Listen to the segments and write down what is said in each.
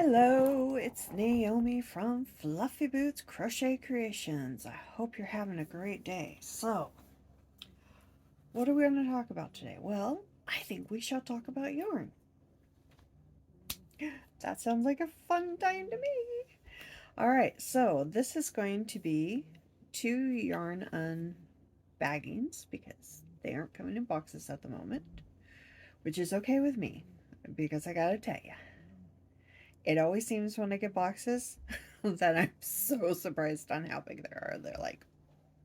Hello, it's Naomi from Fluffy Boots Crochet Creations. I hope you're having a great day. So, what are we going to talk about today? Well, I think we shall talk about yarn. That sounds like a fun time to me. Alright, so this is going to be 2 yarn unbaggings because they aren't coming in boxes at the moment, which is okay with me because I gotta tell you, it always seems when I get boxes that I'm so surprised on how big they are. They're like,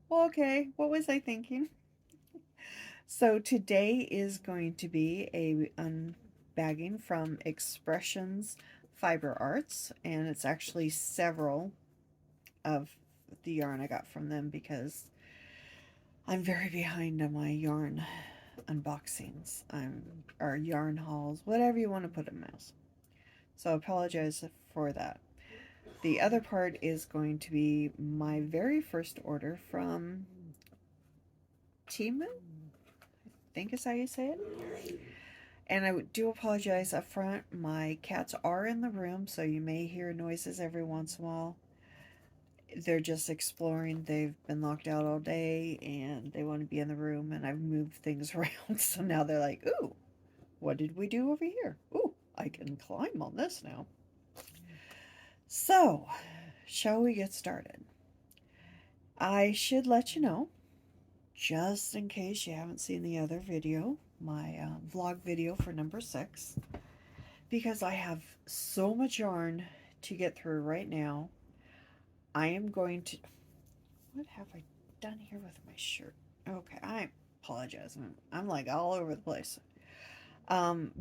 well, okay, what was I thinking? So today is going to be a unbagging from Expressions Fiber Arts, and it's actually several of the yarn I got from them because I'm very behind on my yarn unboxings. Or yarn hauls, whatever you want to put in mouse. So I apologize for that. The other part is going to be my very first order from Temu, I think is how you say it. And I do apologize up front. My cats are in the room, so you may hear noises every once in a while. They're just exploring. They've been locked out all day and they want to be in the room, and I've moved things around. So now they're like, ooh, what did we do over here? Ooh, I can climb on this now. So, shall we get started? I should let you know, just in case you haven't seen the other video, my vlog video for number 6, because I have so much yarn to get through right now. I am going to... What have I done here with my shirt? Okay, I apologize. I'm like all over the place.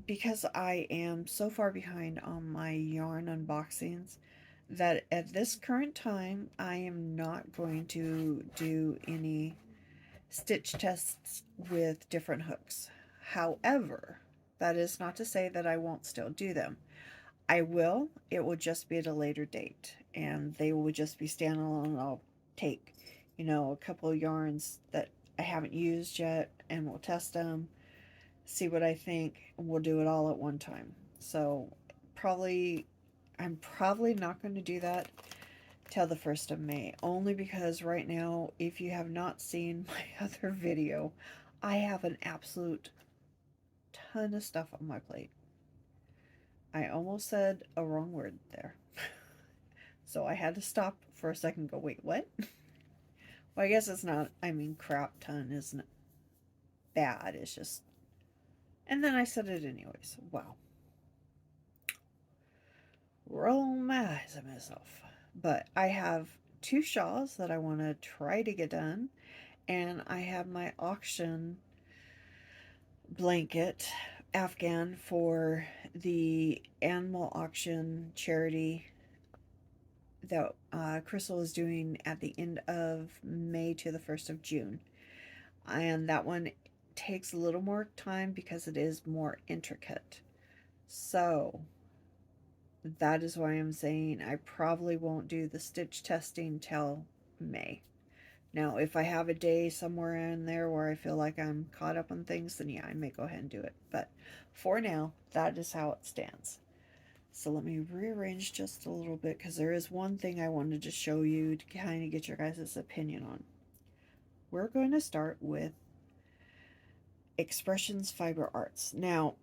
Because I am so far behind on my yarn unboxings that at this current time, I am not going to do any stitch tests with different hooks. However, that is not to say that I won't still do them. I will. It will just be at a later date, and they will just be standalone. I'll take, a couple of yarns that I haven't used yet, and we'll test them, see what I think, and we'll do it all at one time. So, I'm probably not going to do that till the 1st of May, only because right now, if you have not seen my other video, I have an absolute ton of stuff on my plate. I almost said a wrong word there. So I had to stop for a second and go, wait, what? Well, I guess it's not, crap ton isn't bad, it's just... And then I said it anyways. Wow. Roll my eyes at myself. But I have 2 shawls that I want to try to get done, and I have my auction blanket Afghan for the animal auction charity that Crystal is doing at the end of May to the 1st of June. And that one takes a little more time because it is more intricate. So that is why I'm saying I probably won't do the stitch testing till May. Now, if I have a day somewhere in there where I feel like I'm caught up on things, then yeah, I may go ahead and do it. But for now, that is how it stands. So let me rearrange just a little bit because there is one thing I wanted to show you to kind of get your guys' opinion on. We're going to start with Expressions Fiber Arts. Now,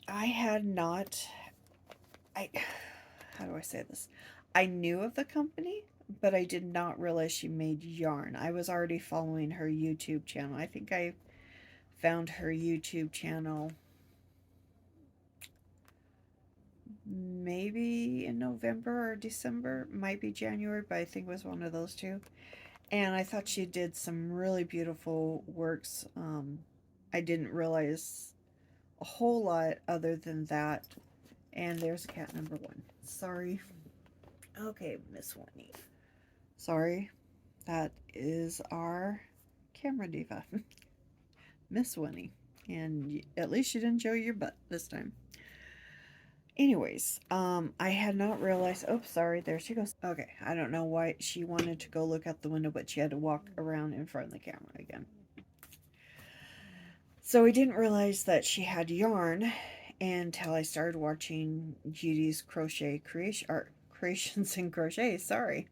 I had not... how do I say this? I knew of the company, but I did not realize she made yarn. I was already following her YouTube channel. I think I found her YouTube channel maybe in November or December, might be January, but I think it was one of those two. And I thought she did some really beautiful works. I didn't realize a whole lot other than that. And there's cat number 1. Sorry. Okay, Miss Winnie. Sorry. That is our camera diva, Miss Winnie. And at least you didn't show your butt this time. Anyways, I had not realized... Oops, sorry, there she goes. Okay, I don't know why she wanted to go look out the window, but she had to walk around in front of the camera again. So I didn't realize that she had yarn, until I started watching Judy's crochet creation art creations and crochet. Sorry.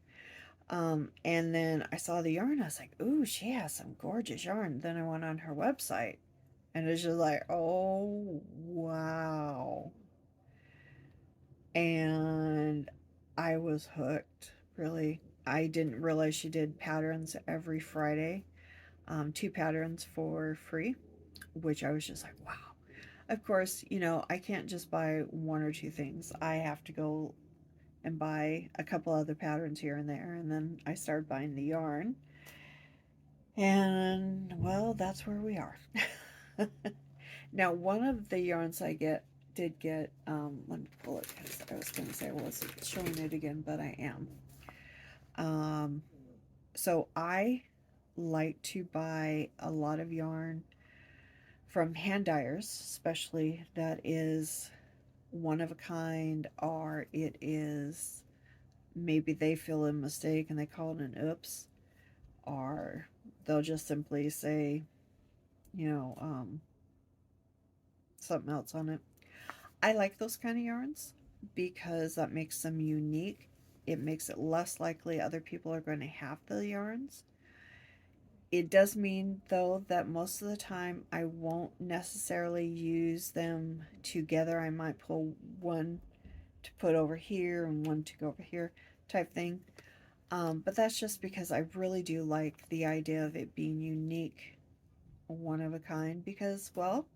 And then I saw the yarn. I was like, "Ooh, she has some gorgeous yarn." Then I went on her website, and it's just like, "Oh wow!" And I was hooked. Really, I didn't realize she did patterns every Friday. 2 patterns for free, which I was just like, "Wow." Of course, I can't just buy 1 or 2 things. I have to go and buy a couple other patterns here and there, and then I started buying the yarn. And well, that's where we are. Now, one of the yarns did get, let me pull it because I was going to say I wasn't showing it again, but I am. Um, so I like to buy a lot of yarn from hand dyers, especially that is one of a kind, or it is maybe they feel a mistake and they call it an oops, or they'll just simply say, you know, um, something else on it. I like those kind of yarns because that makes them unique. It makes it less likely other people are going to have the yarns. It does mean, though, that most of the time I won't necessarily use them together. I might pull one to put over here and one to go over here type thing. But that's just because I really do like the idea of it being unique, one of a kind, because, well,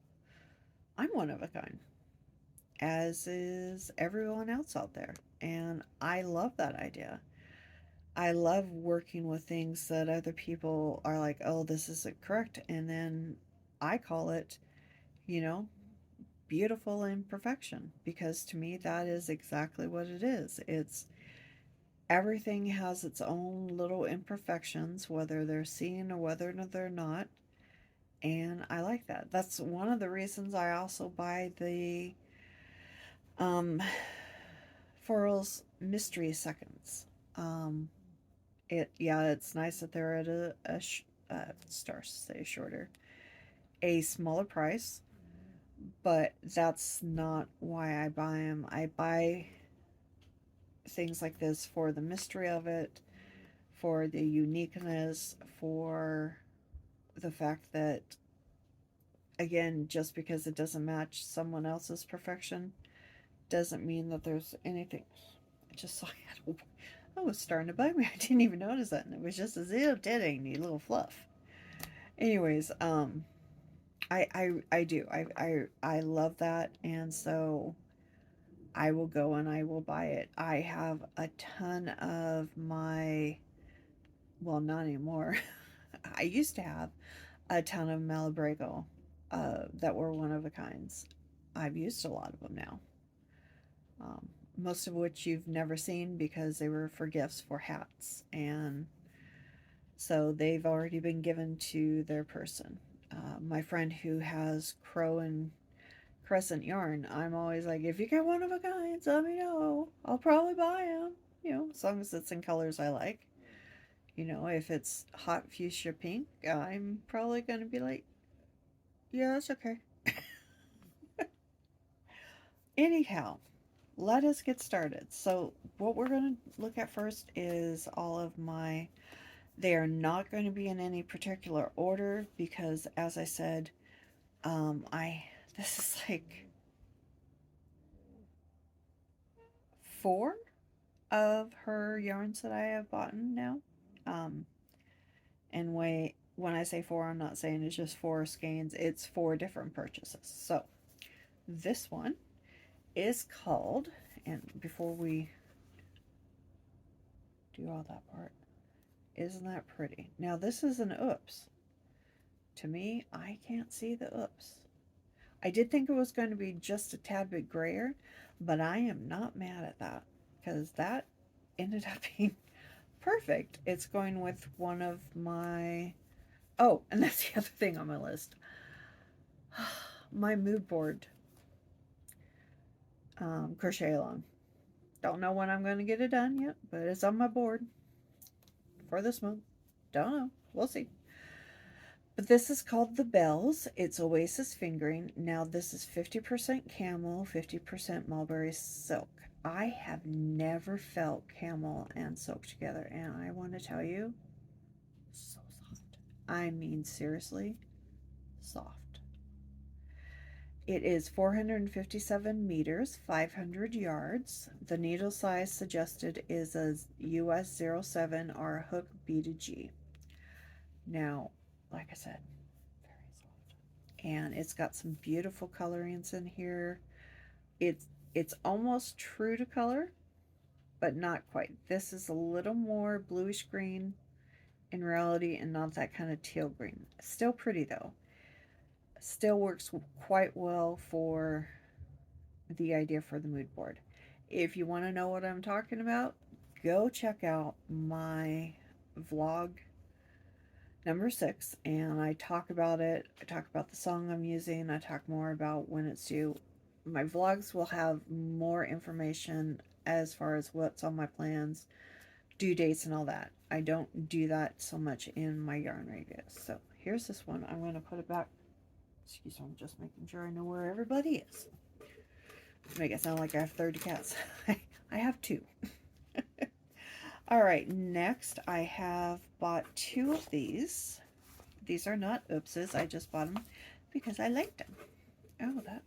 I'm one of a kind, as is everyone else out there. And I love that idea. I love working with things that other people are like, oh, this isn't correct. And then I call it, you know, beautiful imperfection, because to me, that is exactly what it is. It's everything has its own little imperfections, whether they're seen or whether they're not. And I like that. That's one of the reasons I also buy the um, Forals Mystery Seconds. Um, it's nice that they're at stars say shorter, a smaller price, but that's not why I buy them. I buy things like this for the mystery of it, for the uniqueness, for the fact that, again, just because it doesn't match someone else's perfection doesn't mean that there's anything. I just saw it. Oh, it was starting to bug me. I didn't even notice that, and it was just a little dead neat little fluff. Anyways, I do. I love that, and so I will go and I will buy it. I have a ton of my, well, not anymore. I used to have a ton of Malabrigo that were one of a kinds. I've used a lot of them now. Um, most of which you've never seen because they were for gifts for hats, and so they've already been given to their person. My friend who has crow and crescent yarn, I'm always like, if you get one of a kind, let me know. I'll probably buy them. As long as it's in colors I like. If it's hot fuchsia pink, I'm probably going to be like, yeah, that's okay. Anyhow, let us get started. So, what we're going to look at first is all of my. They are not going to be in any particular order because, as I said, I this is like 4 of her yarns that I have bought now. Um, and when I say 4, I'm not saying it's just 4 skeins. It's 4 different purchases. So this one is called, and before we do all that part, isn't that pretty? Now this is an oops. To me, I can't see the oops. I did think it was going to be just a tad bit grayer, but I am not mad at that because that ended up being perfect. It's going with one of my. Oh, and that's the other thing on my list. My mood board crochet along. Don't know when I'm going to get it done yet, but it's on my board for this month. Don't know. We'll see. But this is called the Bells. It's Oasis Fingering. Now this is 50% camel, 50% mulberry silk. I have never felt camel and silk together, and I want to tell you, so soft. I mean, seriously, soft. It is 457 meters, 500 yards. The needle size suggested is a US 07 or a hook B to G. Now, like I said, very soft. And it's got some beautiful colorings in here. It's almost true to color, but not quite. This is a little more bluish green in reality and not that kind of teal green. Still pretty though. Still works quite well for the idea for the mood board. If you want to know what I'm talking about, go check out my vlog number 6 and I talk about it. I talk about the song I'm using. I talk more about when it's due. My vlogs will have more information as far as what's on my plans, due dates, and all that. I don't do that so much in my yarn radius. So here's this one. I'm going to put it back. Excuse me, I'm just making sure I know where everybody is. Make it sound like I have 30 cats. I have 2. All right, next I have bought 2 of these. These are not oopses. I just bought them because I liked them. Oh, that.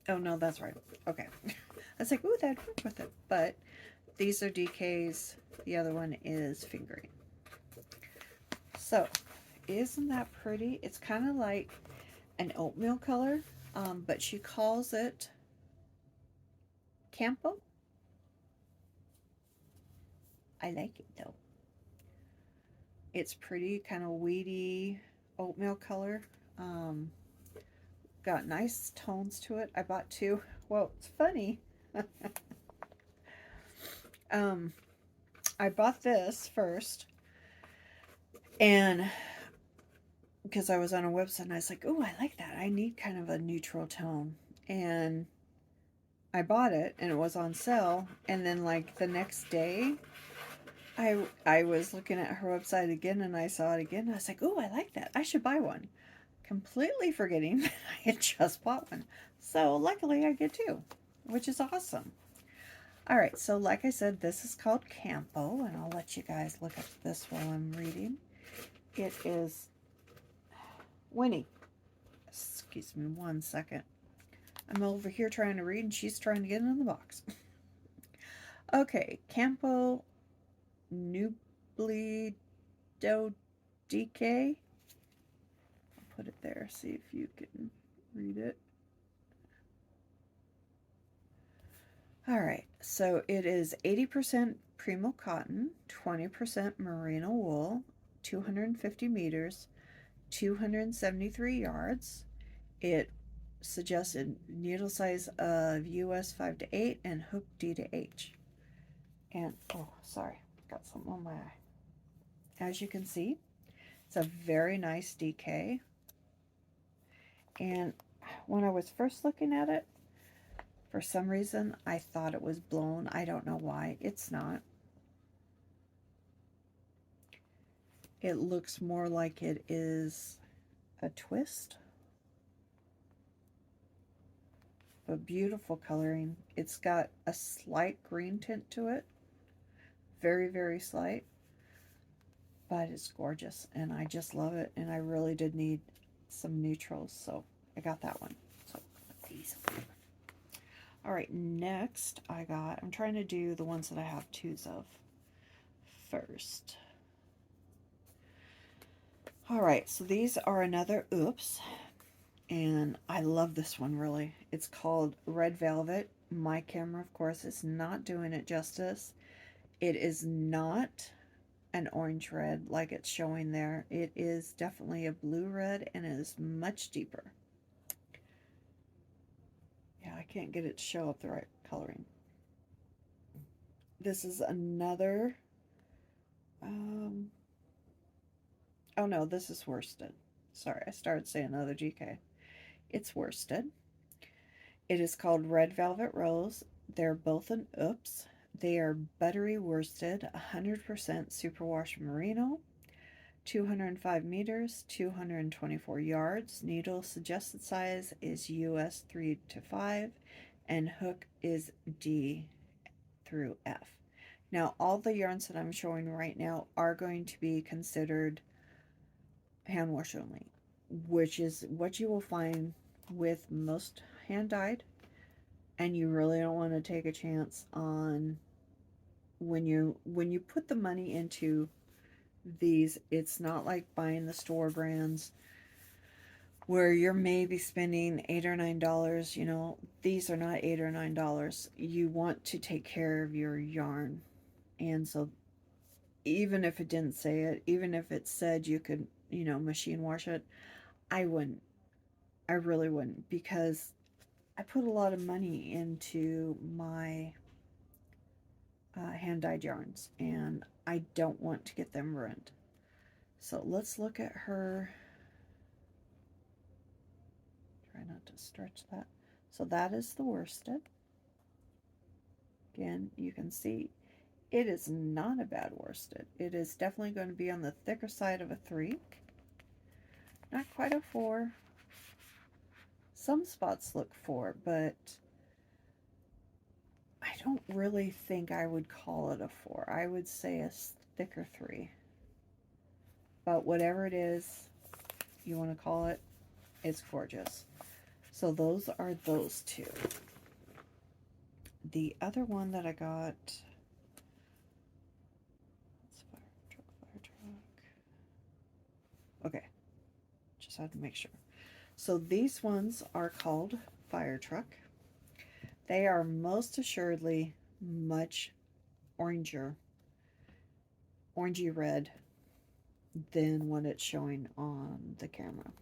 Oh, no, that's right. Okay. I was like, ooh, that'd work with it. But these are DKs. The other one is fingering. So, isn't that pretty? It's kind of like an oatmeal color, but she calls it Campo. I like it though. It's pretty, kind of weedy oatmeal color. Um, got nice tones to it. I bought 2. Well, it's funny. um, I bought this first, and because I was on a website, and I was like, "Oh, I like that. I need kind of a neutral tone." And I bought it, and it was on sale. And then, like the next day, I was looking at her website again, and I saw it again. And I was like, "Oh, I like that. I should buy one." Completely forgetting that I had just bought one. So luckily, I get 2, which is awesome. All right, so like I said, this is called Campo, and I'll let you guys look at this while I'm reading. It is Winnie. Excuse me 1 second. I'm over here trying to read, and she's trying to get in the box. Okay, Campo Nublido DK. I'll put it there, see if you can read it. All right, so it is 80% Primo cotton, 20% merino wool, 250 meters, 273 yards. It suggested needle size of US 5 to 8 and hook D to H. And, oh, sorry, got something on my eye. As you can see, it's a very nice DK. And when I was first looking at it, for some reason, I thought it was blown. I don't know why. It's not. It looks more like it is a twist. But beautiful coloring. It's got a slight green tint to it. Very, very slight. But it's gorgeous. And I just love it. And I really did need some neutrals. So I got that one. So put these away. All right, next I'm trying to do the ones that I have 2s of first. All right, so these are another oops, and I love this one really. It's called Red Velvet. My camera, of course, is not doing it justice. It is not an orange red like it's showing there. It is definitely a blue red, and it is much deeper. Yeah, I can't get it to show up the right coloring. This is another, oh no, this is worsted. Sorry, I started saying another GK. It's worsted. It is called Red Velvet Rose. They're both an oops. They are buttery worsted, 100% superwash merino, 205 meters, 224 yards. Needle suggested size is US 3 to 5, and hook is D through F. Now, all the yarns that I'm showing right now are going to be considered hand wash only, which is what you will find with most hand dyed, and you really don't want to take a chance on when you put the money into these. It's not like buying the store brands where you're maybe spending $8 or $9. You know, these are not $8 or $9. You want to take care of your yarn, and so even if it didn't say it, even if it said you could, you know, machine wash it, I wouldn't. I really wouldn't, because I put a lot of money into my hand dyed yarns, and I don't want to get them ruined. So let's look at her. Try not to stretch that. So that is the worsted. Again, you can see it is not a bad worsted. It is definitely going to be on the thicker side of a 3. Not quite a 4. Some spots look 4, but I don't really think I would call it a 4. I would say a thicker 3. But whatever it is you want to call it, it's gorgeous. So those are those two. The other one that I got, fire truck. Okay, just had to make sure. So these ones are called Fire Truck. They are most assuredly much orangey red than what it's showing on the camera.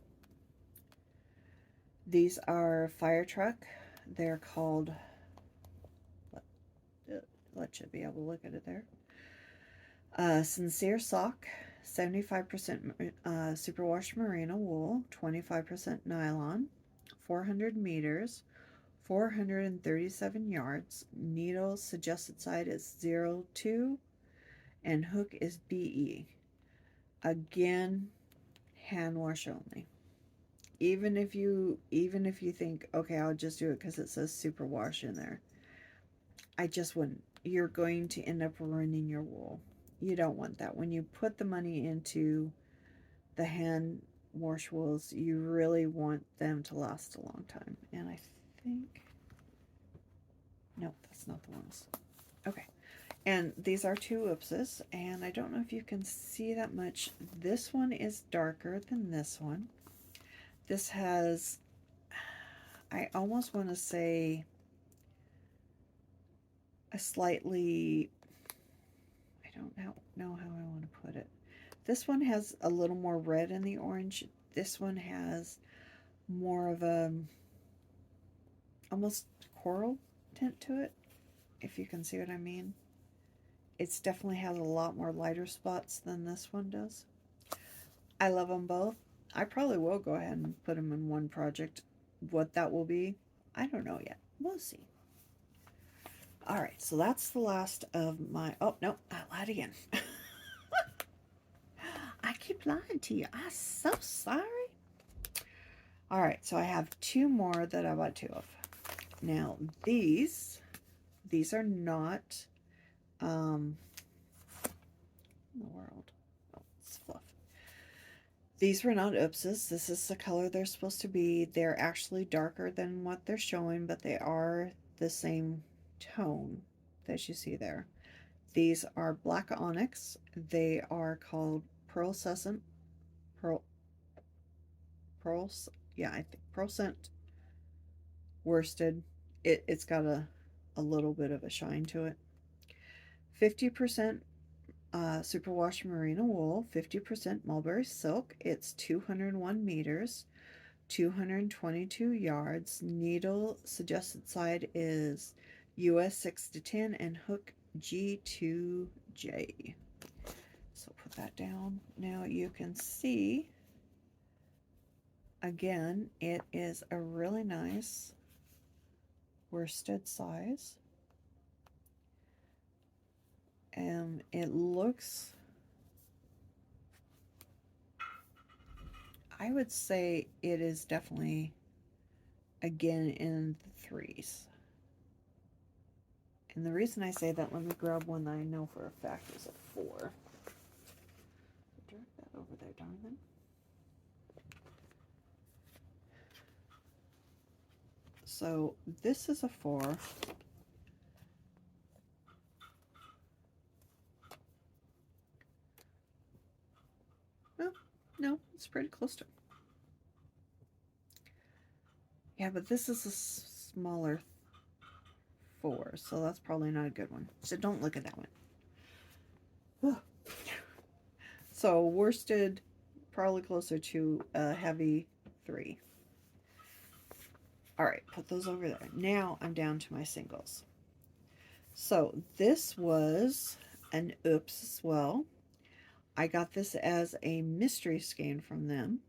These are Fire Truck. They're called, let you be able to look at it there. Sincere Sock, 75% superwash merino wool, 25% nylon, 400 meters, 437 yards. Needle suggested side is 02, and hook is BE. Again, hand wash only. Even if you think, okay, I'll just do it because it says superwash in there, I just wouldn't. You're going to end up ruining your wool. You don't want that. When you put the money into the hand wash wools, you really want them to last a long time. And I think, no, that's not the ones. Okay. And these are 2 oopses, and I don't know if you can see that much. This one is darker than this one. This has, I almost want to say, a slightly, I don't know how I want to put it. This one has a little more red in the orange. This one has more of a almost coral tint to it, if you can see what I mean. It's definitely has a lot more lighter spots than this one does. I love them both. I probably will go ahead and put them in one project. What that will be, I don't know yet. We'll see. All right, so that's the last of my, oh, no, I lied again. I keep lying to you. I'm so sorry. All right, so I have 2 more that I bought 2 of. Now, these are not, in the world, oh, it's fluff. These were not oopses. This is the color they're supposed to be. They're actually darker than what they're showing, but they are the same tone that you see there. These are black onyx. They are called pearlescent, yeah, I think pearlescent worsted. It's got a little bit of a shine to it. 50% superwash merino wool, 50% mulberry silk. It's 201 meters, 222 yards. Needle suggested side is US 6 to 10, and hook G2J. So put that down. Now you can see, again, it is a really nice worsted size. It looks, I would say it is definitely, again, in the threes. And the reason I say that, let me grab one that I know for a fact is a 4. Direct that over there, darn it. So this is a 4. Oh, no, it's pretty close to it. Yeah, but this is a smaller 4, so that's probably not a good one. So don't look at that one. So worsted, probably closer to a heavy 3. All right, put those over there. Now I'm down to my singles. So this was an oops as well. I got this as a mystery skein from them.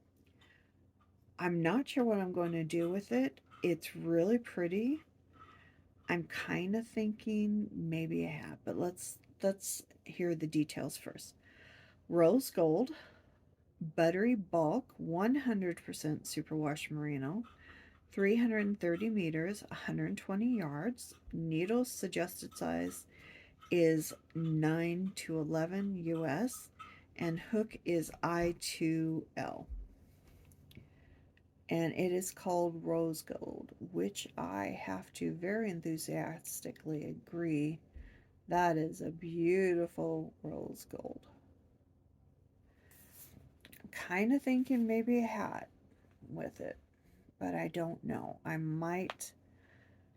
I'm not sure what I'm going to do with it. It's really pretty. I'm kind of thinking maybe a hat, but let's hear the details first. Rose gold, buttery bulk, 100% superwash merino, 330 meters, 120 yards. Needle suggested size is 9 to 11 US, and hook is I2L. And it is called rose gold, which I have to very enthusiastically agree. That is a beautiful rose gold. I'm kind of thinking maybe a hat with it, but I don't know. I might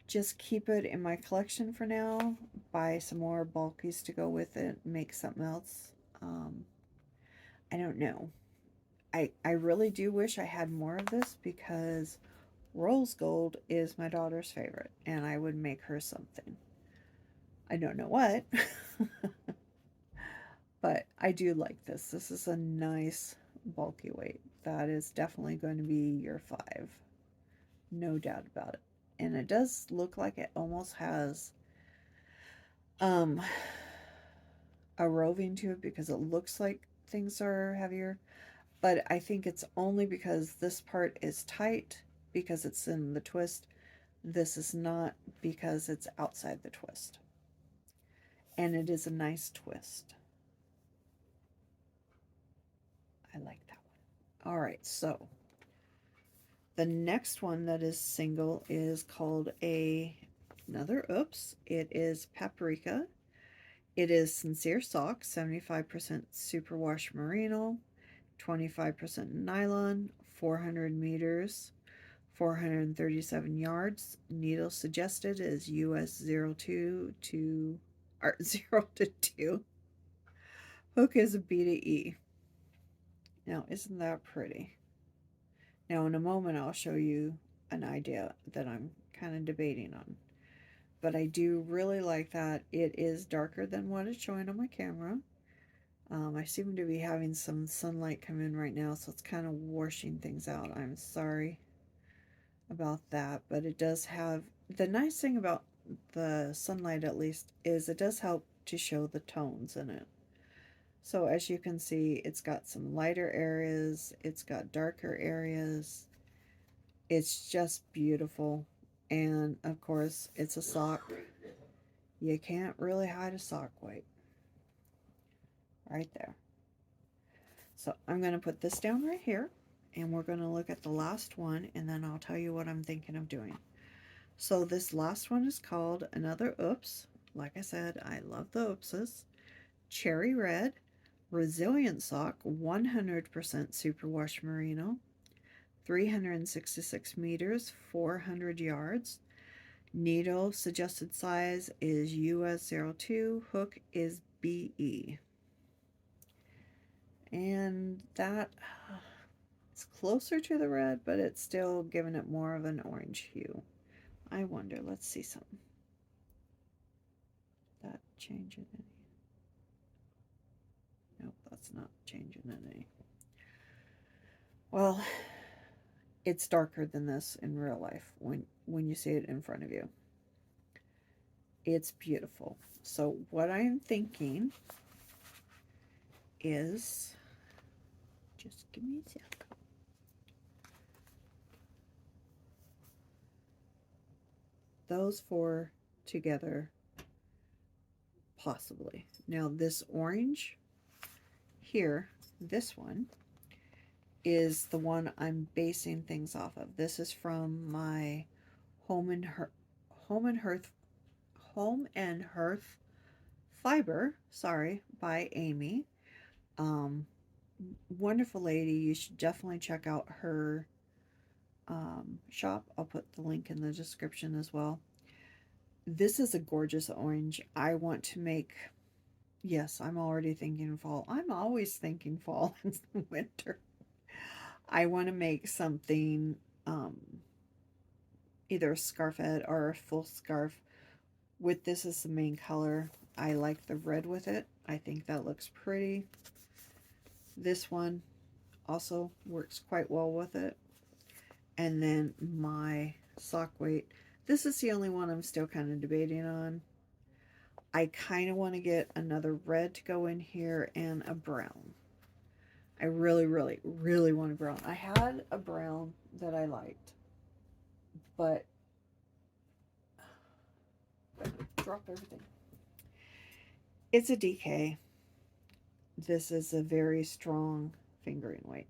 just keep it in my collection for now, buy some more bulkies to go with it, make something else. I don't know. I really do wish I had more of this because rose gold is my daughter's favorite, and I would make her something. I don't know what, but I do like this. This is a nice bulky weight. That is definitely going to be your 5. No doubt about it. And it does look like it almost has um, a roving to it because it looks like things are heavier. But I think it's only because this part is tight because it's in the twist. This is not because it's outside the twist. And it is a nice twist. I like that one. All right, so the next one that is single is called another oops. It is paprika. It is sincere sock, 75% superwash merino, 25% nylon, 400 meters, 437 yards. Needle suggested is US 02 to or 0 to 2. Hook is a B to E. Now, isn't that pretty? Now, in a moment, I'll show you an idea that I'm kind of debating on. But I do really like that. It is darker than what it's showing on my camera. I seem to be having some sunlight come in right now, so it's kind of washing things out. I'm sorry about that, but it does have, the nice thing about the sunlight at least is it does help to show the tones in it. So as you can see, it's got some lighter areas, it's got darker areas. It's just beautiful. And of course, it's a sock. You can't really hide a sock weight. Right there. So I'm going to put this down right here, and we're going to look at the last one, and then I'll tell you what I'm thinking of doing. So this last one is called Another Oops. Like I said, I love the oopses. Cherry red, resilient sock, 100% superwash merino, 366 meters, 400 yards. Needle suggested size is US 02, hook is BE. And that it's closer to the red, but it's still giving it more of an orange hue. I wonder, let's see something. Did that change it any? Nope, that's not changing it any. Well, it's darker than this in real life when you see it in front of you. It's beautiful. So what I'm thinking is, just give me a sec. Those four together, possibly. Now this orange here, this one, is the one I'm basing things off of. This is from my Home and Hearth, Home and Hearth, Home and Hearth Fiber, sorry, by Amy. Um, Wonderful lady. You should definitely check out her shop. I'll put the link in the description as well. This is a gorgeous orange. I want to make, yes, I'm already thinking fall. I'm always thinking fall and winter. I want to make something, um, either a scarfette or a full scarf with this as the main color. I like the red with it. I think that looks pretty. This one also works quite well with it. And then my sock weight. This is the only one I'm still kind of debating on. I kind of want to get another red to go in here and a brown. I really, really, really want a brown. I had a brown that I liked, but drop everything. It's a DK. This is a very strong fingering weight.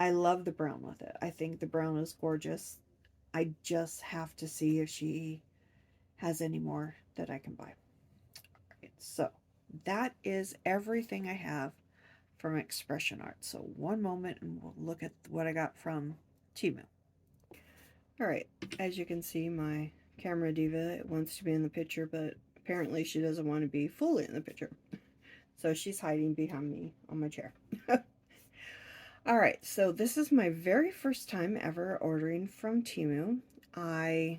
I love the brown with it. I think the brown is gorgeous. I just have to see if she has any more that I can buy. Right, so that is everything I have from Expression Art. So one moment and we'll look at what I got from Temu. Alright, as you can see, my camera diva wants to be in the picture, but apparently she doesn't want to be fully in the picture. So she's hiding behind me on my chair. Alright, so this is my very first time ever ordering from Temu. I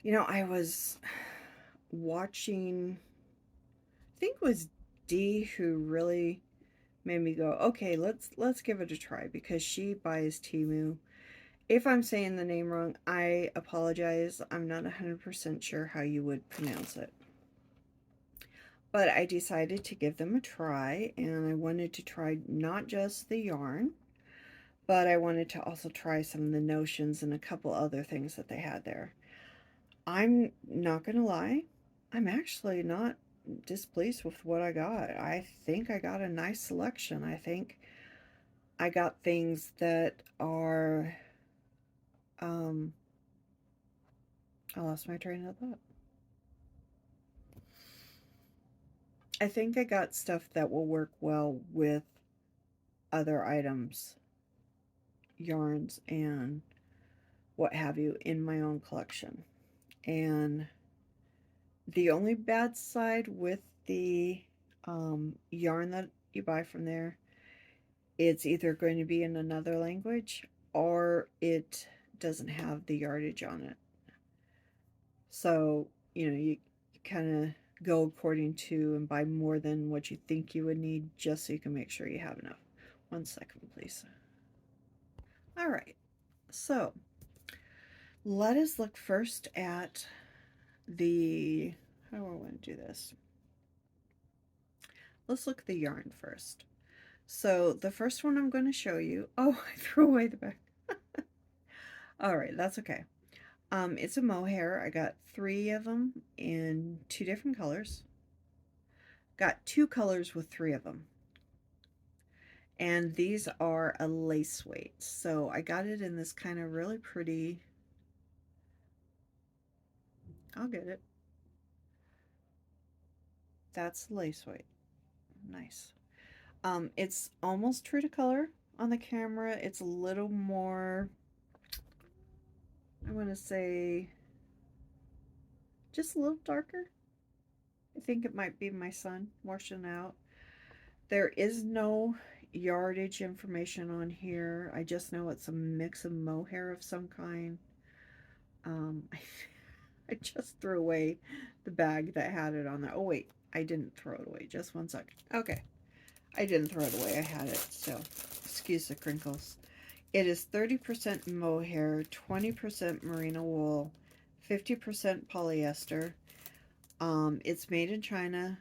was watching, I think it was Dee who really made me go, okay, let's give it a try, because she buys Temu. If I'm saying the name wrong, I apologize. I'm not 100% sure how you would pronounce it. But I decided to give them a try, and I wanted to try not just the yarn, but I wanted to also try some of the notions and a couple other things that they had there. I'm not going to lie, I'm actually not displeased with what I got. I think I got a nice selection. I think I got things that are, I lost my train of thought. I think I got stuff that will work well with other items, yarns, and what have you in my own collection. And the only bad side with the yarn that you buy from there, it's either going to be in another language or it doesn't have the yardage on it. So, you kind of go according to and buy more than what you think you would need just so you can make sure you have enough. 1 second, please. All right, so let us look first at the, how do I want to do this? Let's look at the yarn first. So the first one I'm going to show you, oh, I threw away the back. All right, that's okay. It's a mohair. I got 3 of them in 2 different colors. Got 2 colors with 3 of them. And these are a lace weight. So I got it in this kind of really pretty, I'll get it. That's lace weight. Nice. It's almost true to color on the camera. It's a little more, I want to say, just a little darker. I think it might be my sun washing out. There is no yardage information on here. I just know it's a mix of mohair of some kind. I just threw away the bag that had it on there. Oh wait, I didn't throw it away. Just 1 second. Okay, I didn't throw it away. I had it still. Excuse the crinkles. It is 30% mohair, 20% merino wool, 50% polyester. It's made in China,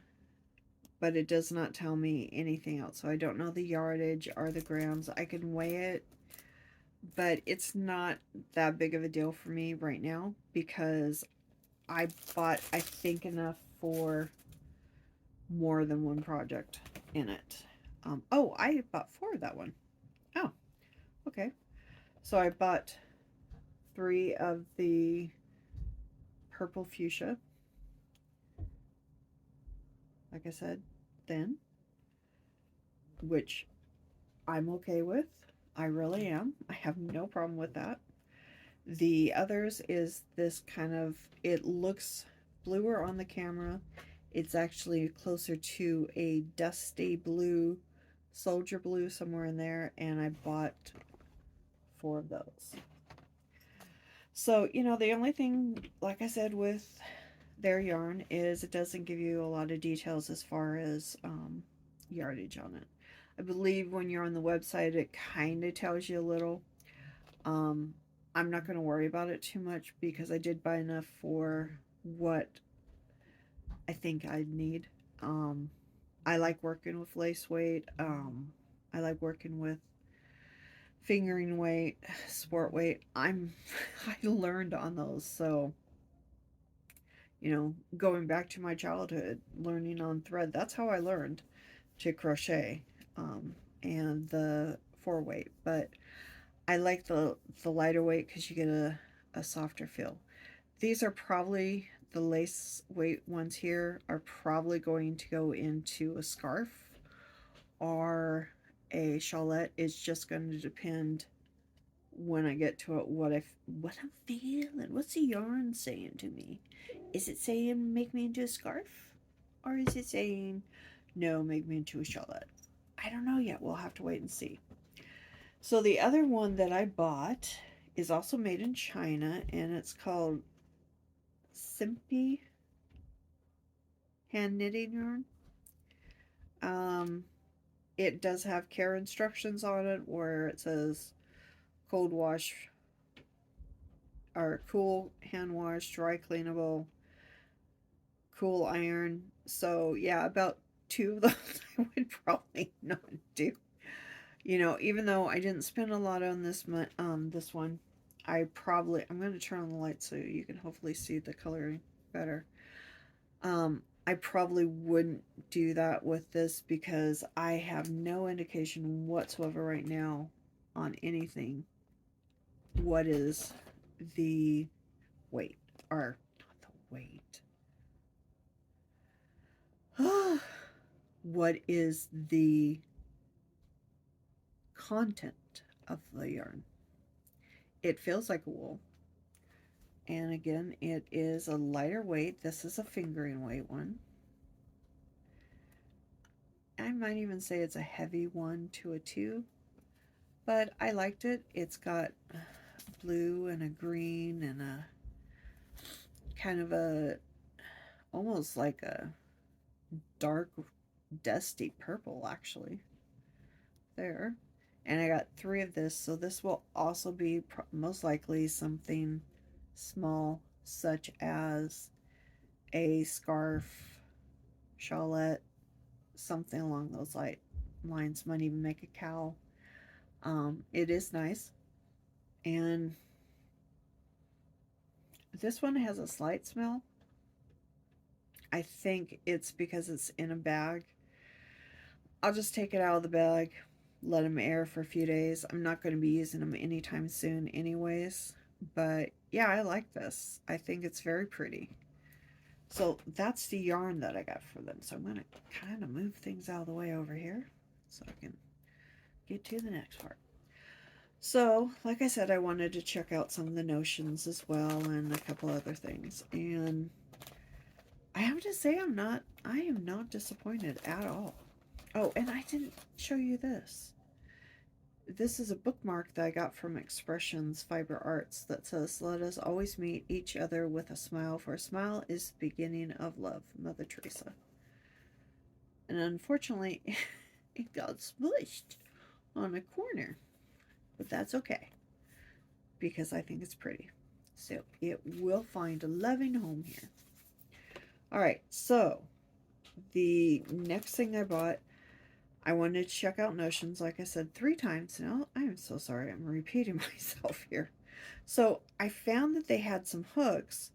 but it does not tell me anything else. So I don't know the yardage or the grams. I can weigh it, but it's not that big of a deal for me right now because I bought, I think, enough for more than one project in it. Oh, I bought 4 of that one. Oh, okay. So I bought 3 of the purple fuchsia, like I said, thin, which I'm okay with. I really am. I have no problem with that. The others is this kind of, it looks bluer on the camera. It's actually closer to a dusty blue, soldier blue, somewhere in there, and I bought 4 of those. So, you know, the only thing, like I said, with their yarn is it doesn't give you a lot of details as far as yardage on it. I believe when you're on the website, it kind of tells you a little. Um, I'm not going to worry about it too much because I did buy enough for what I think I'd need. I like working with lace weight. I like working with fingering weight, sport weight. I learned on those, so you know, going back to my childhood, learning on thread. That's how I learned to crochet, and the 4 weight. But I like the lighter weight because you get a softer feel. These are probably, the lace weight ones here are probably going to go into a scarf or a shawlette. It's just going to depend when I get to it what I'm feeling. What's the yarn saying to me? Is it saying make me into a scarf? Or is it saying no, make me into a shawlette? I don't know yet. We'll have to wait and see. So the other one that I bought is also made in China, and it's called Simpy hand knitting yarn. It does have care instructions on it where it says cold wash or cool hand wash, dry cleanable, cool iron. So yeah, about 2 of those I would probably not do. You know, even though I didn't spend a lot on this one, I'm going to turn on the light so you can hopefully see the coloring better. I probably wouldn't do that with this because I have no indication whatsoever right now on anything what is the weight, or not the weight. What is the content of the yarn? It feels like a wool. And again, it is a lighter weight. This is a fingering weight one. I might even say it's a heavy 1 to a 2, but I liked it. It's got blue and a green and a kind of a, almost like a dark dusty purple actually there. And I got 3 of this, so this will also be most likely something small, such as a scarf, shawlette, something along those lines. Might even make a cowl. It is nice, and this one has a slight smell. I think it's because it's in a bag. I'll just take it out of the bag, let them air for a few days. I'm not going to be using them anytime soon anyways, but yeah, I like this. I think it's very pretty. So that's the yarn that I got for them. So I'm going to kind of move things out of the way over here so I can get to the next part. So, like I said, I wanted to check out some of the notions as well and a couple other things. And I have to say I am not disappointed at all. Oh, and I didn't show you this. This is a bookmark that I got from Expressions Fiber Arts that says, "Let us always meet each other with a smile, for a smile is the beginning of love." Mother Teresa. And unfortunately, it got smushed on a corner. But that's okay, because I think it's pretty. So it will find a loving home here. All right, so the next thing I bought, I wanted to check out Notions, like I said, 3 times now. I'm so sorry, I'm repeating myself here. So I found that they had some hooks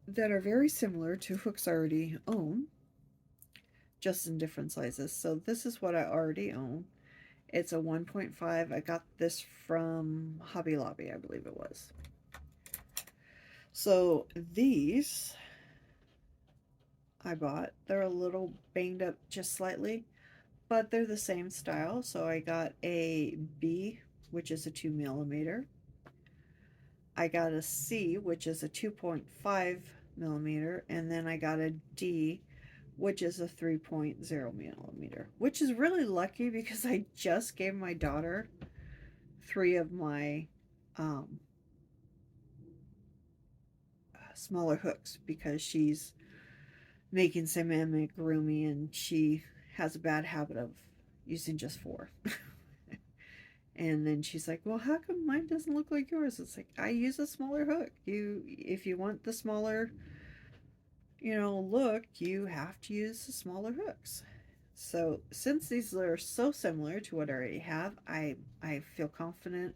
that are very similar to hooks I already own, just in different sizes. So this is what I already own. It's a 1.5. I got this from Hobby Lobby, I believe it was. So these I bought. They're a little banged up just slightly, but they're the same style. So I got a B, which is a 2 millimeter. I got a C, which is a 2.5 millimeter, and then I got a D, which is a 3.0 millimeter, which is really lucky because I just gave my daughter 3 of my smaller hooks because she's making some amigurumi and she has a bad habit of using just 4. And then she's like, well, how come mine doesn't look like yours? It's like, I use a smaller hook. If you want the smaller, look, you have to use the smaller hooks. So since these are so similar to what I already have, I feel confident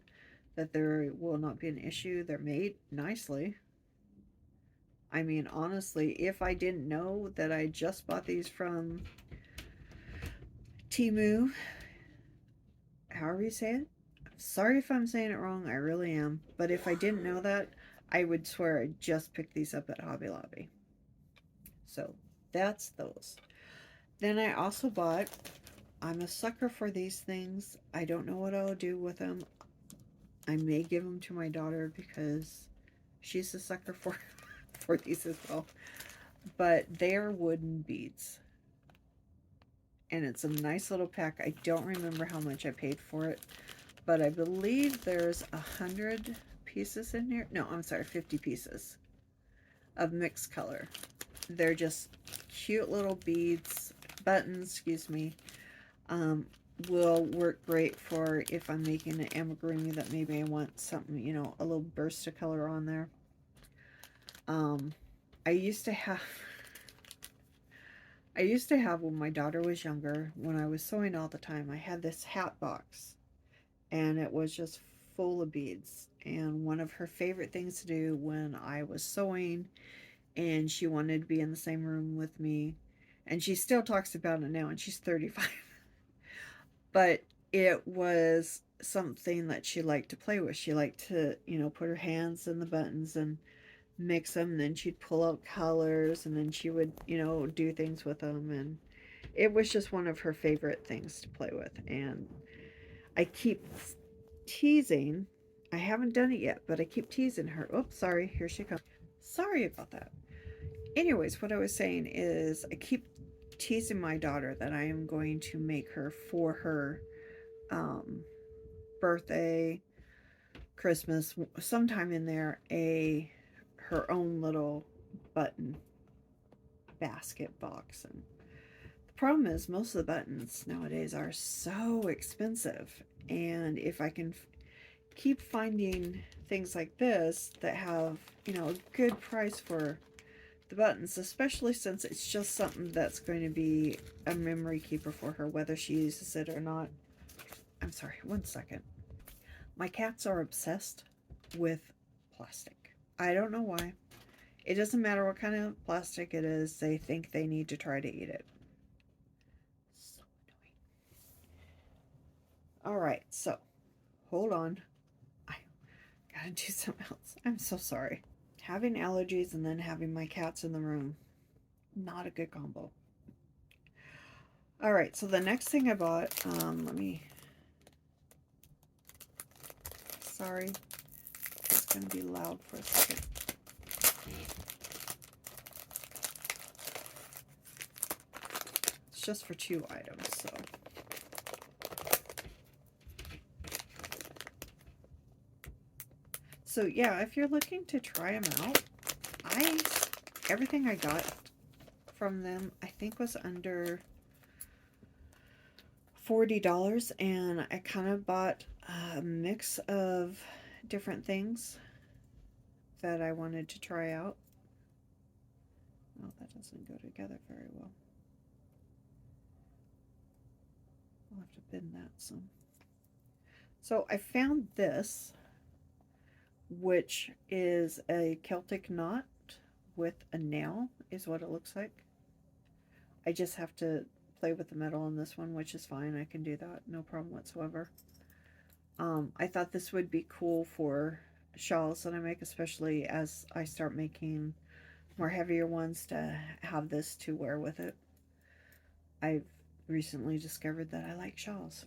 that there will not be an issue. They're made nicely. I mean, honestly, if I didn't know that I just bought these from Temu, however you say it, I'm sorry if I'm saying it wrong, I really am. But if I didn't know that, I would swear I just picked these up at Hobby Lobby. So that's those. Then I also bought, I'm a sucker for these things. I don't know what I'll do with them. I may give them to my daughter because she's a sucker for for these as well. But they're wooden beads. And it's a nice little pack. I don't remember how much I paid for it, but I believe there's 100 pieces in here. No, I'm sorry, 50 pieces of mixed color. They're just cute little beads, buttons, excuse me. Will work great for if I'm making an amigurumi that maybe I want something, a little burst of color on there. I used to have when my daughter was younger, when I was sewing all the time, I had this hat box and it was just full of beads. And one of her favorite things to do when I was sewing and she wanted to be in the same room with me, and she still talks about it now and she's 35, but it was something that she liked to play with. She liked to, put her hands in the buttons and mix them, and then she'd pull out colors, and then she would, do things with them, and it was just one of her favorite things to play with. And I keep teasing, I haven't done it yet, but I keep teasing her. Oops, sorry, here she comes. Sorry about that. Anyways, what I was saying is I keep teasing my daughter that I am going to make her, for her birthday, Christmas, sometime in there, her own little button basket box. And the problem is most of the buttons nowadays are so expensive, and if I can keep finding things like this that have, a good price for the buttons, especially since it's just something that's going to be a memory keeper for her, whether she uses it or not. I'm sorry, one second. My cats are obsessed with plastic. I don't know why. It doesn't matter what kind of plastic it is, they think they need to try to eat it. So annoying. Alright, so hold on. I gotta do something else. I'm so sorry. Having allergies and then having my cats in the room, not a good combo. Alright, so the next thing I bought, sorry, it's gonna be loud for a second. It's just for 2 items, so. So yeah, if you're looking to try them out, everything I got from them, I think was under $40, and I kind of bought a mix of different things. that I wanted to try out. Oh, that doesn't go together very well. I'll have to bend that some. So I found this, which is a Celtic knot with a nail, is what it looks like. I just have to play with the metal on this one, which is fine. I can do that, no problem whatsoever. I thought this would be cool for shawls that I make, especially as I start making more heavier ones, to have this to wear with it. I've recently discovered that I like shawls.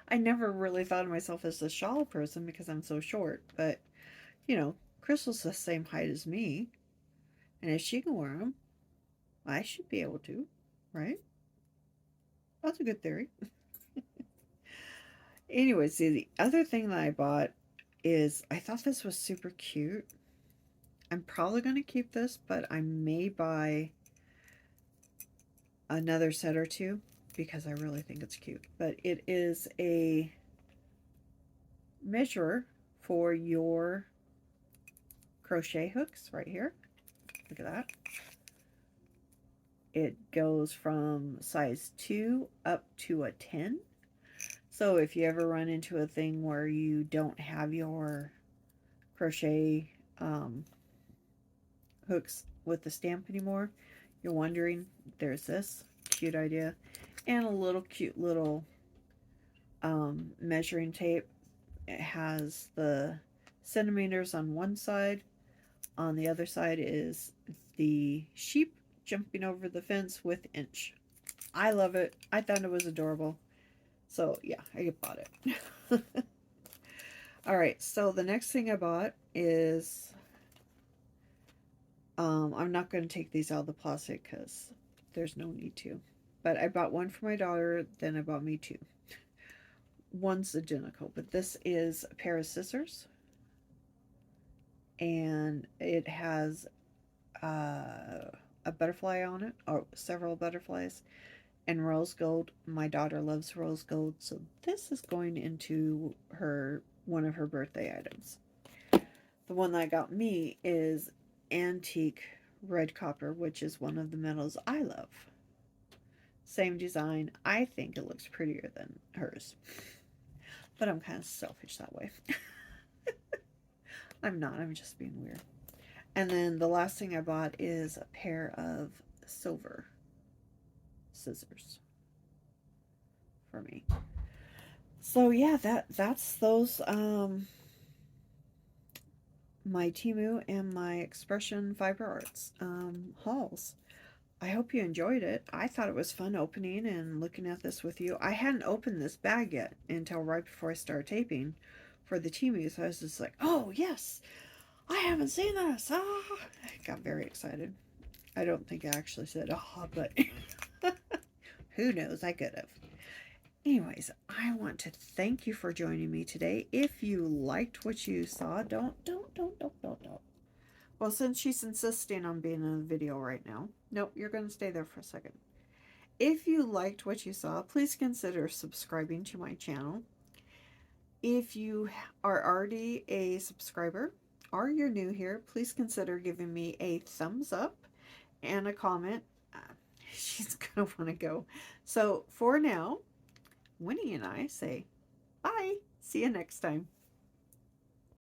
I never really thought of myself as a shawl person because I'm so short, but you know, Crystal's the same height as me, and if she can wear them, I should be able to, right? That's a good theory. Anyway, see, the other thing that I bought is I thought this was super cute. I'm probably going to keep this, but I may buy another set or two because I really think it's cute. But it is a measure for your crochet hooks right here. Look at that. It goes from size 2 up to a 10. So if you ever run into a thing where you don't have your crochet hooks with the stamp anymore, you're wondering, there's this cute idea. And a little cute little measuring tape. It has the centimeters on one side. On the other side is the sheep jumping over the fence with inch. I love it. I thought it was adorable. So yeah, I bought it. Alright, so the next thing I bought is, I'm not going to take these out of the plastic because there's no need to. But I bought one for my daughter, then I bought me two. One's identical, but this is a pair of scissors. And it has a butterfly on it, or several butterflies, and rose gold. My daughter loves rose gold, so this is going into one of her birthday items. The one that I got me is antique red copper, which is one of the metals I love. Same design. I think it looks prettier than hers, but I'm kind of selfish that way. I'm not, I'm just being weird. And then the last thing I bought is a pair of silver scissors for me. So yeah, that's those my Temu and my Expression Fiber Arts hauls. I hope you enjoyed it. I thought it was fun opening and looking at this with you. I hadn't opened this bag yet until right before I started taping for the Temu, so I was just like, oh yes, I haven't seen this. Ah! I got very excited. I don't think I actually said ah, but who knows, I could have. Anyways, I want to thank you for joining me today. If you liked what you saw, don't. Well, since she's insisting on being in the video right now, nope, you're going to stay there for a second. If you liked what you saw, please consider subscribing to my channel. If you are already a subscriber or you're new here, please consider giving me a thumbs up and a comment. She's going to want to go. So for now, Winnie and I say bye. See you next time.